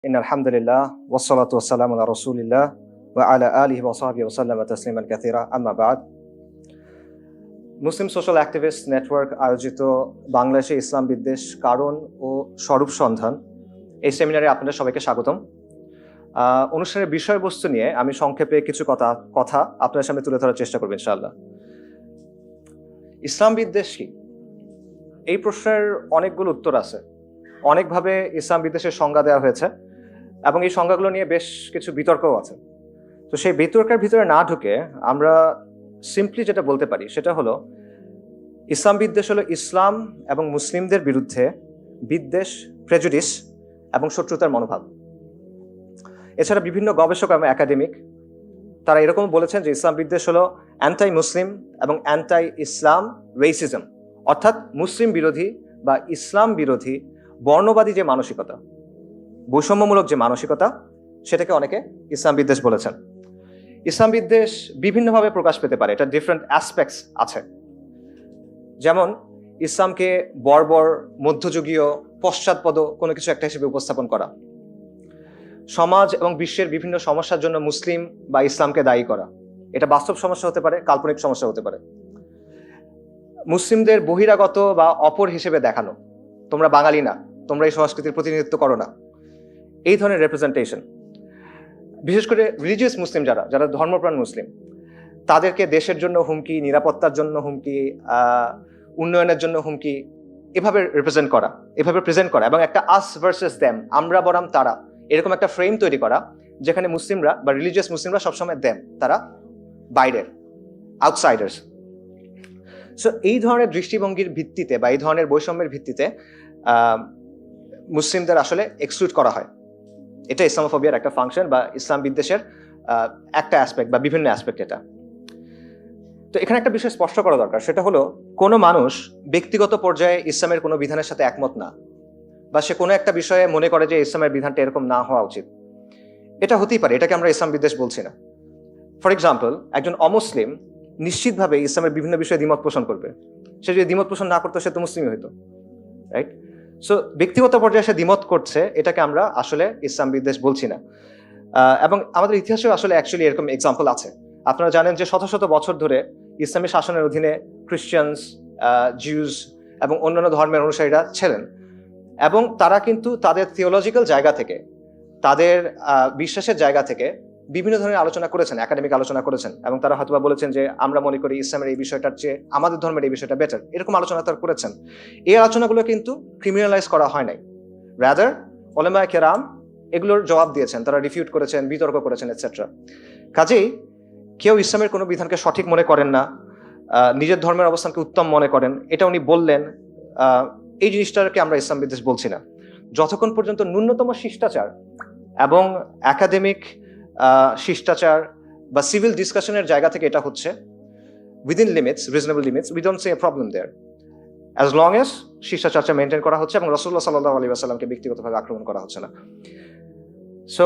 ইন্নাল হামদুলিল্লাহ ওয়াসসালাতু ওয়াসসালামু আলা রাসূলিল্লাহ ওয়া আলা আলিহি ওয়া সাহবিহি ওয়া সাল্লামা তাসলিমান কাসীরা আম্মা বা'দ। মুসলিম সোশ্যাল অ্যাক্টিভিস্ট নেটওয়ার্ক আয়োজিত বাংলাদেশে ইসলাম বিদ্বেষ কারণ ও স্বরূপ সন্ধান এই সেমিনারে আপনাদের সবাইকে স্বাগতম। অনুষ্ঠানের বিষয়বস্তু নিয়ে আমি সংক্ষেপে কিছু কথা আপনাদের সামনে তুলে ধরার চেষ্টা করব ইনশাআল্লাহ। ইসলাম বিদ্বেষ কি? এই প্রশ্নের অনেকগুলো উত্তর আছে। অনেকভাবে ইসলাম বিদ্বেষের সংজ্ঞা দেওয়া হয়েছে এবং এই সংজ্ঞাগুলো নিয়ে বেশ কিছু বিতর্কও আছে। তো সেই বিতর্কের ভিতরে না ঢুকে আমরা সিম্পলি যেটা বলতে পারি সেটা হলো ইসলাম বিদ্বেষ হলো ইসলাম এবং মুসলিমদের বিরুদ্ধে বিদ্বেষ, প্রেজুডিস এবং শত্রুতার মনোভাব। এছাড়া বিভিন্ন গবেষক এবং একাডেমিক তারা এরকম বলেছেন যে ইসলাম বিদ্বেষ হলো অ্যান্টাই মুসলিম এবং অ্যান্টাই ইসলাম রেসিজম, অর্থাৎ মুসলিম বিরোধী বা ইসলাম বিরোধী বর্ণবাদী যে মানসিকতা, বৈষম্যমূলক যে মানসিকতা, সেটাকে অনেকে ইসলাম বিদ্বেষ বলেছেন। ইসলাম বিদ্বেষ বিভিন্নভাবে প্রকাশ পেতে পারে, এটা ডিফারেন্ট অ্যাসপেক্টস আছে। যেমন ইসলামকে বর্বর, মধ্যযুগীয়, পশ্চাৎপদ কোনো কিছু একটা হিসেবে উপস্থাপন করা, সমাজ এবং বিশ্বের বিভিন্ন সমস্যার জন্য মুসলিম বা ইসলামকে দায়ী করা, এটা বাস্তব সমস্যা হতে পারে, কাল্পনিক সমস্যা হতে পারে। মুসলিমদের বহিরাগত বা অপর হিসেবে দেখানো, তোমরা বাঙালি না, তোমরা এই সংস্কৃতির প্রতিনিধিত্ব করো না, এই ধরনের রিপ্রেজেন্টেশন। বিশেষ করে রিলিজিয়াস মুসলিম যারা ধর্মপ্রাণ মুসলিম, তাদেরকে দেশের জন্য হুমকি, নিরাপত্তার জন্য হুমকি, উন্নয়নের জন্য হুমকি, এভাবে রিপ্রেজেন্ট করা, এভাবে প্রেজেন্ট করা এবং একটা আস ভার্সেস দেম, আমরা বনাম তারা, এরকম একটা ফ্রেম তৈরি করা যেখানে মুসলিমরা বা রিলিজিয়াস মুসলিমরা সবসময় দেম, তারা বাইরের, আউটসাইডার্স। সো এই ধরনের দৃষ্টিভঙ্গির ভিত্তিতে বা এই ধরনের বৈষম্যের ভিত্তিতে মুসলিমদের আসলে এক্সক্লুড করা হয়। এটা ইসলামোফোবিয়ার একটা ফাংশন বা ইসলাম বিদ্বেষের একটা অ্যাসপেক্ট বা বিভিন্ন অ্যাসপেক্ট এটা। তো এখানে একটা বিষয় স্পষ্ট করা দরকার, সেটা হলো কোনো মানুষ ব্যক্তিগত পর্যায়ে ইসলামের কোনো বিধানের সাথে একমত না, বা সে কোনো একটা বিষয়ে মনে করে যে ইসলামের বিধানটা এরকম না হওয়া উচিত, এটা হতেই পারে, এটাকে আমরা ইসলাম বিদ্বেষ বলছি না। ফর এক্সাম্পল, একজন অমুসলিম নিশ্চিতভাবে ইসলামের বিভিন্ন বিষয়ে দ্বিমত পোষণ করবে। সে যদি দ্বিমত পোষণ না করতো সে তো মুসলিমই হইতো, রাইট? সো ব্যক্তিগত পর্যায়ে সে দ্বিমত করছে, এটাকে আমরা আসলে ইসলাম বিদ্বেষ বলছি না। এবং আমাদের ইতিহাসেও আসলে অ্যাকচুয়ালি এরকম এক্সাম্পল আছে। আপনারা জানেন যে শত শত বছর ধরে ইসলামী শাসনের অধীনে খ্রিস্টানস, জিউস এবং অন্যান্য ধর্মের অনুসারীরা ছিলেন, এবং তারা কিন্তু তাদের থিওলজিক্যাল জায়গা থেকে, তাদের বিশ্বাসের জায়গা থেকে বিভিন্ন ধরনের আলোচনা করেছেন, একাডেমিক আলোচনা করেছেন, এবং তারা হয়তোবা বলেছেন যে আমরা মনে করি ইসলামের এই বিষয়টার চেয়ে আমাদের ধর্মের এই বিষয়টা বেটার, এরকম আলোচনা তারা করেছেন। এই আলোচনাগুলো কিন্তু ক্রিমিনালাইজ করা হয় নাই, রাদার উলামায়ে কেরাম এগুলোর জবাব দিয়েছেন, তারা রিফিউট করেছেন, বিতর্ক করেছেন, এটসেট্রা। কাজেই কেউ ইসলামের কোনো বিধানকে সঠিক মনে করেন না, নিজের ধর্মের অবস্থানকে উত্তম মনে করেন, এটা উনি বললেন, এই জিনিসটাকে আমরা ইসলাম বিদ্বেষ বলছি না। যতক্ষণ পর্যন্ত ন্যূনতম শিষ্টাচার এবং একাডেমিক শিষ্টাচার বা সিভিল ডিসকাশনের জায়গা থেকে এটা হচ্ছে within limits, reasonable limits, we don't see a problem there, as long as শিষ্টাচারটা মেনটেন করা হচ্ছে এবং রাসূলুল্লাহ সাল্লাল্লাহু আলাইহি ওয়াসাল্লামকে ব্যক্তিগতভাবে আক্রমণ করা হচ্ছে না। সো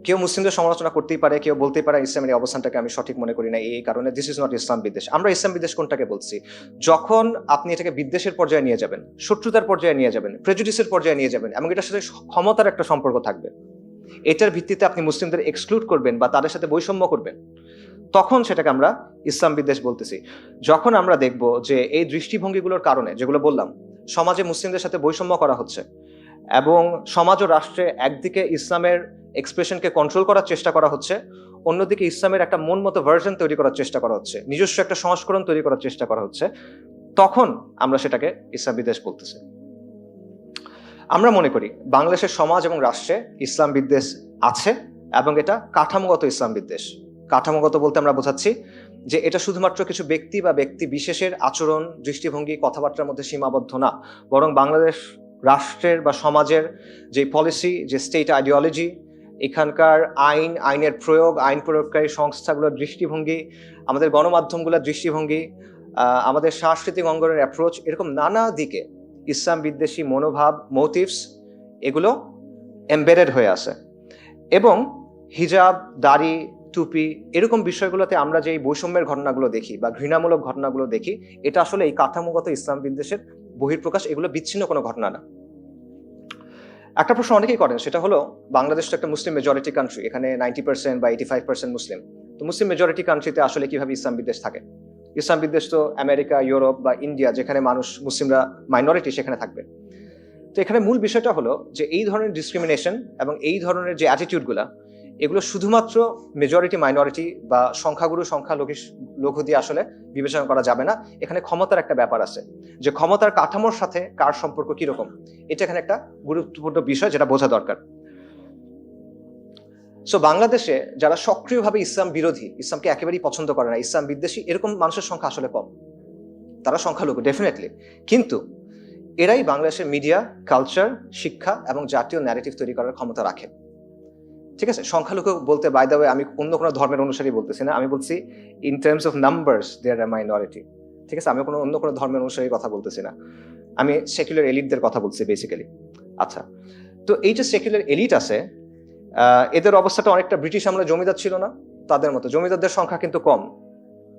কেউ মুসলিমদের সমালোচনা করতেই পারে, কেউ বলতেই পারে ইসলামের অবস্থানটাকে আমি সঠিক মনে করি না, এই কারণে দিস ইজ নট ইসলাম বিদ্বেষ। আমরা ইসলাম বিদ্বেষ কোনটাকে বলছি? যখন আপনি এটাকে বিদ্বেষের পর্যায়ে নিয়ে যাবেন, শত্রুতার পর্যায়ে নিয়ে যাবেন, প্রেজুডিসের পর্যায়ে নিয়ে যাবেন এবং এটার সাথে ক্ষমতার একটা সম্পর্ক থাকবে, এটার ভিত্তিতে আপনি মুসলিমদের এক্সক্লুড করবেন বা তাদের সাথে বৈষম্য করবেন, তখন সেটাকে আমরা ইসলাম বিদ্বেষ বলতেছি। যখন আমরা দেখব যে এই দৃষ্টিভঙ্গিগুলোর কারণে, যেগুলো বললাম, সমাজে মুসলিমদের সাথে বৈষম্য করা হচ্ছে এবং সমাজ ও রাষ্ট্রে একদিকে ইসলামের এক্সপ্রেশনকে কন্ট্রোল করার চেষ্টা করা হচ্ছে, অন্যদিকে ইসলামের একটা মন মতো ভার্সন তৈরি করার চেষ্টা করা হচ্ছে, নিজস্ব একটা সংস্করণ তৈরি করার চেষ্টা করা হচ্ছে, তখন আমরা সেটাকে ইসলাম বিদ্বেষ বলতেছি। আমরা মনে করি বাংলাদেশের সমাজ এবং রাষ্ট্রে ইসলাম বিদ্বেষ আছে এবং এটা কাঠামোগত ইসলাম বিদ্বেষ। কাঠামোগত বলতে আমরা বোঝাচ্ছি যে এটা শুধুমাত্র কিছু ব্যক্তি বা ব্যক্তি বিশেষের আচরণ, দৃষ্টিভঙ্গি, কথাবার্তার মধ্যে সীমাবদ্ধ না, বরং বাংলাদেশ রাষ্ট্রের বা সমাজের যে পলিসি, যে স্টেট আইডিওলজি, এখানকার আইনের প্রয়োগ, আইন প্রয়োগকারী সংস্থাগুলোর দৃষ্টিভঙ্গি, আমাদের গণমাধ্যমগুলোর দৃষ্টিভঙ্গি, আমাদের সাংস্কৃতিক অঙ্গনের অ্যাপ্রোচ, এরকম নানা দিকে ইসলাম বিদ্বেষী মনোভাব, মোটিভস, এগুলো এমবেডেড হয়ে আছে। এবং হিজাব, দাড়ি, টুপি, এরকম বিষয়গুলোতে আমরা যে বৈষম্যের ঘটনাগুলো দেখি বা ঘৃণামূলক ঘটনাগুলো দেখি, এটা আসলে এই কাঠামোগত ইসলাম বিদ্বেষের বহিঃপ্রকাশ, এগুলো বিচ্ছিন্ন কোনো ঘটনা না। একটা প্রশ্ন অনেকেই করেন, সেটা হলো বাংলাদেশ তো একটা মুসলিম মেজরিটি কান্ট্রি, এখানে 90% বা 85% মুসলিম। তো মুসলিম মেজরিটি কান্ট্রিতে আসলে কিভাবে ইসলাম বিদ্বেষ থাকে? ইসলাম বিদ্বেষ তো আমেরিকা, ইউরোপ বা ইন্ডিয়া, যেখানে মানুষ মুসলিমরা মাইনরিটি, সেখানে থাকবে। তো এখানে মূল বিষয়টা হলো যে এই ধরনের ডিসক্রিমিনেশন এবং এই ধরনের যে অ্যাটিটিউডগুলা, এগুলো শুধুমাত্র মেজরিটি মাইনরিটি বা সংখ্যাগুরু সংখ্যালঘু দিয়ে আসলে বিবেচনা করা যাবে না। এখানে ক্ষমতার একটা ব্যাপার আছে, যে ক্ষমতার কাঠামোর সাথে কার সম্পর্ক কিরকম, এটা এখানে একটা গুরুত্বপূর্ণ বিষয়, যেটা বোঝা দরকার। সো বাংলাদেশে যারা সক্রিয়ভাবে ইসলাম বিরোধী, ইসলামকে একেবারেই পছন্দ করে না, ইসলাম বিদ্বেষী, এরকম মানুষের সংখ্যা আসলে কম। তারা সংখ্যালঘু ডেফিনেটলি, কিন্তু এরাই বাংলাদেশের মিডিয়া, কালচার, শিক্ষা এবং জাতীয় ন্যারেটিভ তৈরি করার ক্ষমতা রাখে। ঠিক আছে, সংখ্যালঘু বলতে বাই দ্য ওয়ে আমি অন্য কোনো ধর্মের অনুসারী বলতেছি না, আমি বলছি in terms of numbers they are minority. ঠিক আছে, আমি অন্য কোনো ধর্মের অনুসারীর কথা বলতেছি না, আমি সেকুলার এলিটদের কথা বলছি বেসিক্যালি। আচ্ছা, তো এই যে সেকুলার এলিট আছে, এদের অবস্থাটা অনেকটা ব্রিটিশ আমলে জমিদার ছিল না, তাদের মতো। জমিদারদের সংখ্যা কিন্তু কম,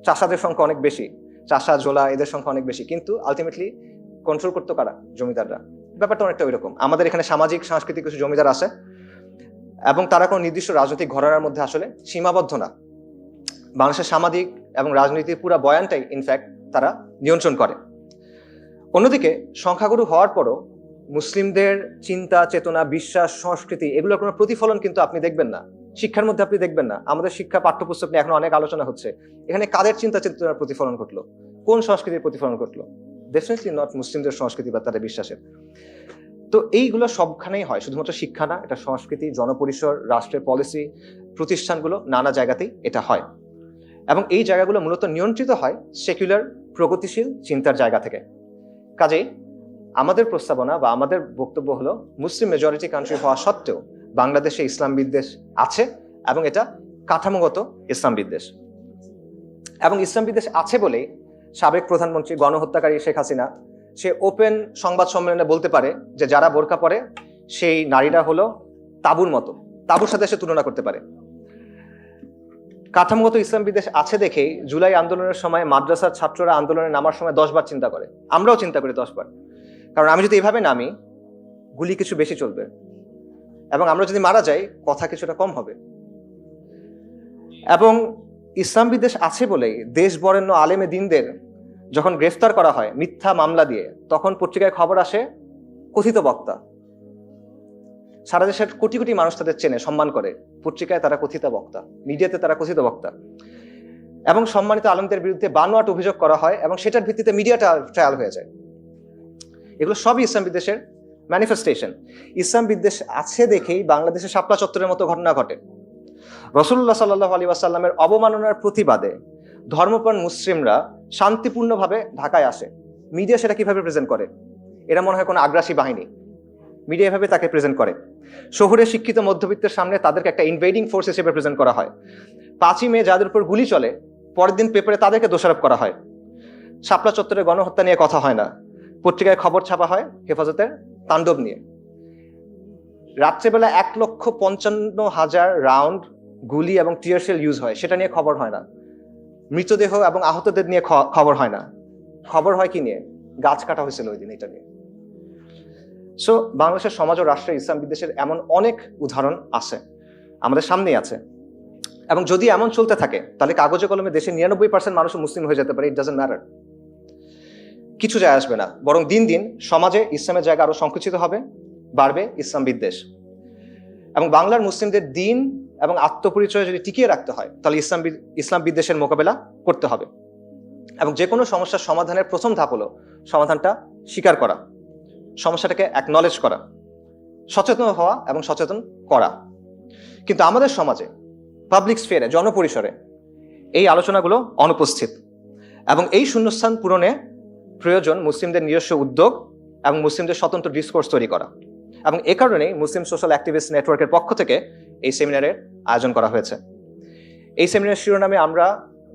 চাষাদের সংখ্যা অনেক বেশি, চাষা জোলা এদের সংখ্যা অনেক বেশি, কিন্তু আলটিমেটলি কন্ট্রোল করতো কারা? জমিদাররা। ব্যাপারটা অনেকটা ওই রকম। আমাদের এখানে সামাজিক সাংস্কৃতিক কিছু জমিদার আছে এবং তারা কোনো নির্দিষ্ট রাজনৈতিক ঘরানার মধ্যে আসলে সীমাবদ্ধ না। বাংলাদেশের সামাজিক এবং রাজনীতির পুরো বয়ানটাই ইনফ্যাক্ট তারা নিয়ন্ত্রণ করে। অন্যদিকে সংখ্যাগুরু হওয়ার পরও মুসলিমদের চিন্তা, চেতনা, বিশ্বাস, সংস্কৃতি, এগুলোর কোনো প্রতিফলন কিন্তু আপনি দেখবেন না, শিক্ষার মধ্যে আপনি দেখবেন না। আমাদের শিক্ষা পাঠ্যপুস্তক নিয়ে এখন অনেক আলোচনা হচ্ছে, এখানে কাদের চিন্তা চেতনার প্রতিফলন ঘটলো, কোন সংস্কৃতির প্রতিফলন ঘটলো? ডেফিনেটলি নট মুসলিমদের সংস্কৃতি বা তাদের বিশ্বাসের। তো এইগুলো সবখানেই হয়, শুধুমাত্র শিক্ষা না, এটা সংস্কৃতি, জনপরিসর, রাষ্ট্রের পলিসি, প্রতিষ্ঠানগুলো, নানা জায়গাতেই এটা হয়। এবং এই জায়গাগুলো মূলত নিয়ন্ত্রিত হয় সেকুলার প্রগতিশীল চিন্তার জায়গা থেকে। কাজেই আমাদের প্রস্তাবনা বা আমাদের বক্তব্য হলো, মুসলিম মেজরিটি কান্ট্রি হওয়া সত্ত্বেও বাংলাদেশে ইসলাম বিদ্বেষ আছে এবং এটা কাঠামোগত ইসলাম বিদ্বেষ। এবং ইসলাম বিদ্বেষ আছে বলেই সাবেক প্রধানমন্ত্রী, গণহত্যাকারী শেখ হাসিনা, সে ওপেন সংবাদ সম্মেলনে বলতে পারে যে যারা বোরকা পরে সেই নারীরা হলো তাঁবুর মতো, তাঁবুর সাথে সে তুলনা করতে পারে। কাঠামোগত ইসলাম বিদ্বেষ আছে দেখেই জুলাই আন্দোলনের সময় মাদ্রাসার ছাত্ররা আন্দোলনে নামার সময় 10 বার চিন্তা করে। আমরাও চিন্তা করি 10 বার, কারণ আমি যদি এভাবে নামি, গুলি কিছু বেশি চলবে, এবং আমরা যদি মারা যাই, কথা কিছুটা কম হবে। এবং ইসলাম বিদ্বেষ আছে বলেই দেশ বরেণ্য আলেমে দ্বীনদের যখন গ্রেফতার করা হয় মিথ্যা মামলা দিয়ে, তখন পত্রিকায় খবর আসে কথিত বক্তা। সারা দেশের কোটি কোটি মানুষ তাদের চেনে, সম্মান করে। পত্রিকায় তারা কথিত বক্তা, মিডিয়াতে তারা কথিত বক্তা, এবং সম্মানিত আলেমদের বিরুদ্ধে বানোয়াট অভিযোগ করা হয় এবং সেটার ভিত্তিতে মিডিয়া ট্রায়াল হয়ে যায়। এগুলো সবই ইসলাম বিদ্বেষের ম্যানিফেস্টেশন। ইসলাম বিদ্বেষ আছে দেখেই বাংলাদেশে শাপলা চত্বরের মতো ঘটনা ঘটে। রাসূলুল্লাহ সাল্লাল্লাহু আলাইহি ওয়াসাল্লামের অবমাননার প্রতিবাদে ধর্মপ্রাণ মুসলিমরা শান্তিপূর্ণভাবে ঢাকায় আসে। মিডিয়া সেটা কিভাবে প্রেজেন্ট করে? এরা মনে হয় কোনো আগ্রাসী বাহিনী, মিডিয়া এভাবে তাকে প্রেজেন্ট করে। শহুরে শিক্ষিত মধ্যবিত্তের সামনে তাদেরকে একটা ইনভেডিং ফোর্স হিসেবে প্রেজেন্ট করা হয়। 5ই মে যাদের উপর গুলি চলে, পরের দিন পেপারে তাদেরকে দোষারোপ করা হয়। শাপলা চত্বরে গণহত্যা নিয়ে কথা হয় না, পত্রিকায় খবর ছাপা হয় হেফাজতের তাণ্ডব নিয়ে। রাত্রেবেলা 1,55,000 রাউন্ড গুলি এবং টিয়ার শেল ইউজ হয়, সেটা নিয়ে খবর হয় না। মৃতদেহ এবং আহতদের নিয়ে খবর হয় না। খবর হয় কি নিয়ে? গাছ কাটা হয়েছিল ওই দিন, এটা নিয়ে। সো বাংলাদেশের সমাজ ও রাষ্ট্রের ইসলাম বিদ্বেষের এমন অনেক উদাহরণ আছে, আমাদের সামনেই আছে। এবং যদি এমন চলতে থাকে, তাহলে কাগজে কলমে দেশে 99% মানুষ মুসলিম হয়ে যেতে পারে, ইট ডাজন্ট ম্যাটার, কিছু যায় আসবে না। বরং দিন দিন সমাজে ইসলামের জায়গা আরো সংকুচিত হবে, বাড়বে ইসলাম বিদ্বেষ। এবং বাংলার মুসলিমদের দিন এবং আত্মপরিচয় যদি টিকিয়ে রাখতে হয়, তাহলে ইসলাম বিদ্বেষের মোকাবেলা করতে হবে। এবং যে কোনো সমস্যার সমাধানের প্রথম ধাপ হলো সমাধানটা স্বীকার করা, সমস্যাটাকে অ্যাকনলেজ করা, সচেতন হওয়া এবং সচেতন করা। কিন্তু আমাদের সমাজে, পাবলিক স্ফিয়ারে, জনপরিসরে এই আলোচনাগুলো অনুপস্থিত। এবং এই শূন্যস্থান পূরণে প্রয়োজন মুসলিমদের নিজস্ব উদ্যোগ এবং মুসলিমদের স্বতন্ত্র ডিসকোর্স তৈরি করা। এবং এ কারণেই মুসলিম সোশ্যাল অ্যাক্টিভিস্ট নেটওয়ার্কের পক্ষ থেকে এই সেমিনারের আয়োজন করা হয়েছে। এই সেমিনারের শিরোনামে আমরা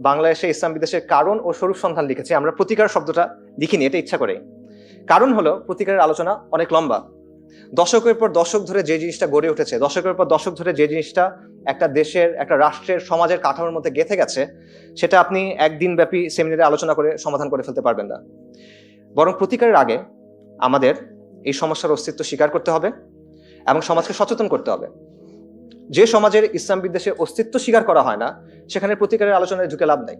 বাংলাদেশে ইসলাম বিদ্বেষের কারণ ও স্বরূপ সন্ধান লিখেছি। আমরা প্রতিকার শব্দটা লিখিনি, এটা ইচ্ছা করে। কারণ হলো প্রতিকারের আলোচনা অনেক লম্বা, দশকের পর দশক ধরে যে জিনিসটা গড়ে উঠেছে, দশকের পর দশক ধরে যে জিনিসটা একটা দেশের, একটা রাষ্ট্রের, সমাজের কাঠামোর মধ্যে গেঁথে গেছে, সেটা আপনি একদিন ব্যাপী সেমিনারে আলোচনা করে সমাধান করে ফেলতে পারবেন না। বরং প্রতিকারের আগে আমাদের এই সমস্যার অস্তিত্ব স্বীকার করতে হবে এবং সমাজকে সচেতন করতে হবে। যে সমাজের ইসলাম বিদ্বেষের অস্তিত্ব স্বীকার করা হয় না, সেখানে প্রতিকারের আলোচনায় ঢুকে লাভ নাই।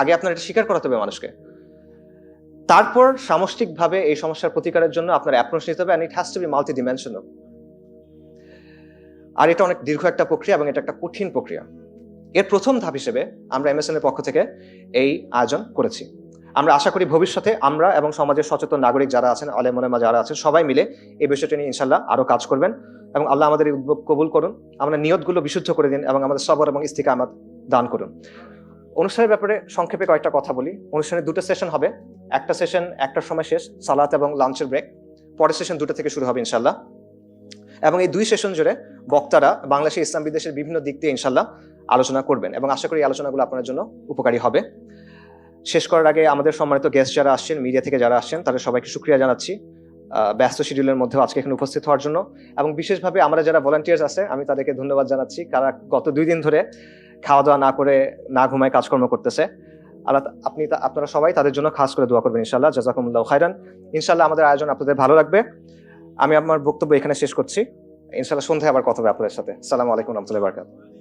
আগে আপনার এটা স্বীকার করাতে হবে মানুষকে, তারপর সামষ্টিকভাবে এই সমস্যার প্রতিকারের জন্য আপনার অ্যাপ্রোচ নিতে হবে, and it has to be multidimensional। আর এটা অনেক দীর্ঘ একটা প্রক্রিয়া এবং এটা একটা কঠিন প্রক্রিয়া। এর প্রথম ধাপ হিসেবে আমরা MSN এর পক্ষ থেকে এই আয়োজন করেছি। আমরা আশা করি ভবিষ্যতে আমরা এবং সমাজের সচেতন নাগরিক যারা আছেন, আলেম ওলামা যারা আছেন, সবাই মিলে এই বিষয়টা নিয়ে ইনশাল্লাহ আরো কাজ করবেন এবং আল্লাহ আমাদের এই উদ্যোগ কবুল করুন। আমরা নিয়তগুলো বিশুদ্ধ করে দিন এবং আমাদের সবর এবং ইস্তিকামাত দান করুন। অনুষ্ঠানের ব্যাপারে সংক্ষেপে কয়েকটা কথা বলি। অনুষ্ঠানে দুটো সেশন হবে, একটা সেশন 1টার সময় শেষ, সালাত এবং লাঞ্চের ব্রেক। পরের সেশন 2টা থেকে শুরু হবে ইনশাল্লাহ। এবং এই 2 সেশন জুড়ে বক্তারা বাংলাদেশের ইসলাম বিদ্বেষের বিভিন্ন দিক দিয়ে ইনশাল্লাহ আলোচনা করবেন এবং আশা করি এই আলোচনাগুলো আপনার জন্য উপকারী হবে। শেষ করার আগে আমাদের সম্মানিত গেস্ট যারা আসছেন, মিডিয়া থেকে যারা আসছেন, তাদের সবাইকে শুকরিয়া জানাচ্ছি ব্যস্ত শিডিউলের মধ্যেও আজকে এখানে উপস্থিত হওয়ার জন্য। এবং বিশেষভাবে আমরা যারা ভলান্টিয়ার্স আছে, আমি তাদেরকে ধন্যবাদ জানাচ্ছি, কারা গত 2 দিন ধরে খাওয়া দাওয়া না করে, না ঘুমায় কাজকর্ম করতেছে। আল্লাহ আপনারা সবাই তাদের জন্য খাস করে দোয়া করবেন ইনশাল্লাহ। জাযাকুমুল্লাহু খাইরান। ইনশাল্লাহ আমাদের আয়োজন আপনাদের ভালো লাগবে। আমি আমার বক্তব্য এখানে শেষ করছি। ইনশাল্লাহ সন্ধ্যায় আবার কথা হবে আপনাদের সাথে। আসসালামু আলাইকুম ওয়া রাহমাতুল্লাহি ওয়া বারাকাতুহু।